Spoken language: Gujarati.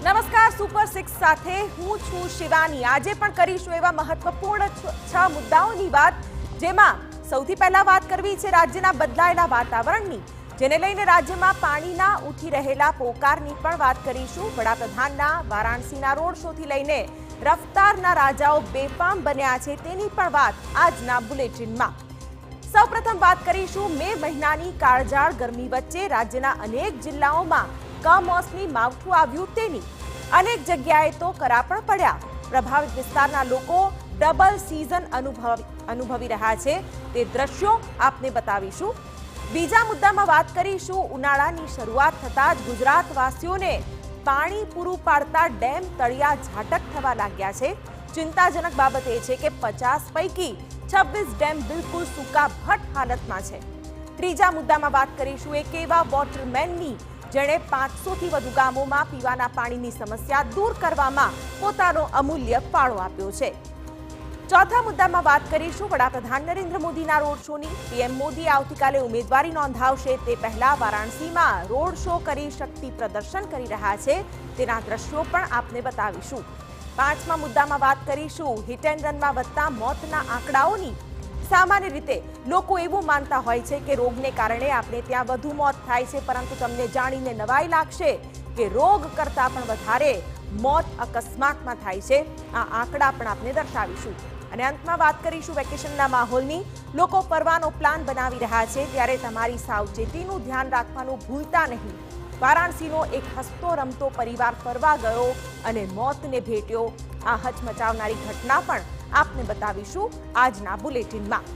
નમસ્કાર, સુપર 6 સાથે હું છું શિવાની। આજે પણ કરીશું એવા મહત્વપૂર્ણ 6 મુદ્દાઓની વાત, જેમાં સૌથી પહેલા વાત કરવી છે રાજ્યના બદલાયેલા વાતાવરણની, જેને લઈને રાજ્યમાં પાણીના ઉઠી રહેલા પોકારની પણ વાત કરીશું। વડાપ્રધાનના વારાણસીના રોડ શોથી લઈને રફતારના રાજાઓ બેફામ બન્યા છે તેની પણ વાત આજના બુલેટિનમાં। સૌપ્રથમ વાત કરીશું મે મહિનાની કાળઝાળ ગરમી વચ્ચે રાજ્યના અનેક જિલ્લાઓમાં કમોસમી માવઠું આવ્યું તેની। અનેક જગ્યાએ તો કરા પણ પડ્યા। પ્રભાવિત વિસ્તારના લોકો ડબલ સીઝન અનુભવી રહ્યા છે તે દ્રશ્યો આપને બતાવીશું। બીજા મુદ્દામાં વાત કરીશું ઉનાળાની શરૂઆત થતાં જ ગુજરાતવાસીઓને પાણી પૂરું પાડતા ડેમ તળિયા ઝાટક થવા લાગ્યા છે। ચિંતાજનક બાબત એ છે કે 50 પૈકી 26 ડેમ બિલકુલ સૂકા ભટ્ટ હાલતમાં છે। ત્રીજા મુદ્દામાં વાત કરીશું એક એવા વોટરમેનની જેણે 500થી વધુ ગામોમાં પીવાના પાણીની સમસ્યા દૂર કરવામાં પોતાનો અમૂલ્ય ફાળો આપ્યો છે। ચોથા મુદ્દામાં વાત કરીશું વડાપ્રધાન નરેન્દ્ર મોદીના રોડ શોની। પીએમ મોદી આવતીકાલે ઉમેદવારી નોંધાવશે તે પહેલા વારાણસીમાં રોડ શો કરી શક્તિ પ્રદર્શન કરી રહ્યા છે તેના દ્રશ્યો પણ આપને બતાવીશું। પાંચમા મુદ્દામાં વાત કરીશું હિટ એન્ડ રનમાં વધતા મોતના આંકડાઓની। સામાન્ય રીતે લોકો એવું માનતા હોય છે કે રોગને કારણે આપણે ત્યાં વધુ મોત થાય છે, પરંતુ તમને જાણીને નવાઈ લાગશે કે રોગ કરતાં પણ વધારે મોત અકસ્માતમાં થાય છે। આ આંકડા પણ આપણે દર્શાવીશું। અને અંતમાં વાત કરીશું વેકેશનના માહોલની। લોકો ફરવાનો પ્લાન બનાવી રહ્યા છે ત્યારે તમારી સાવચેતીનું ધ્યાન રાખવાનું ભૂલતા નહીં। વારાણસીનો એક હસતો રમતો પરિવાર ફરવા ગયો અને મોતને ભેટ્યો। આ હચમચાવનારી ઘટના પણ આપને બતાવીશું આજના બુલેટિનમાં।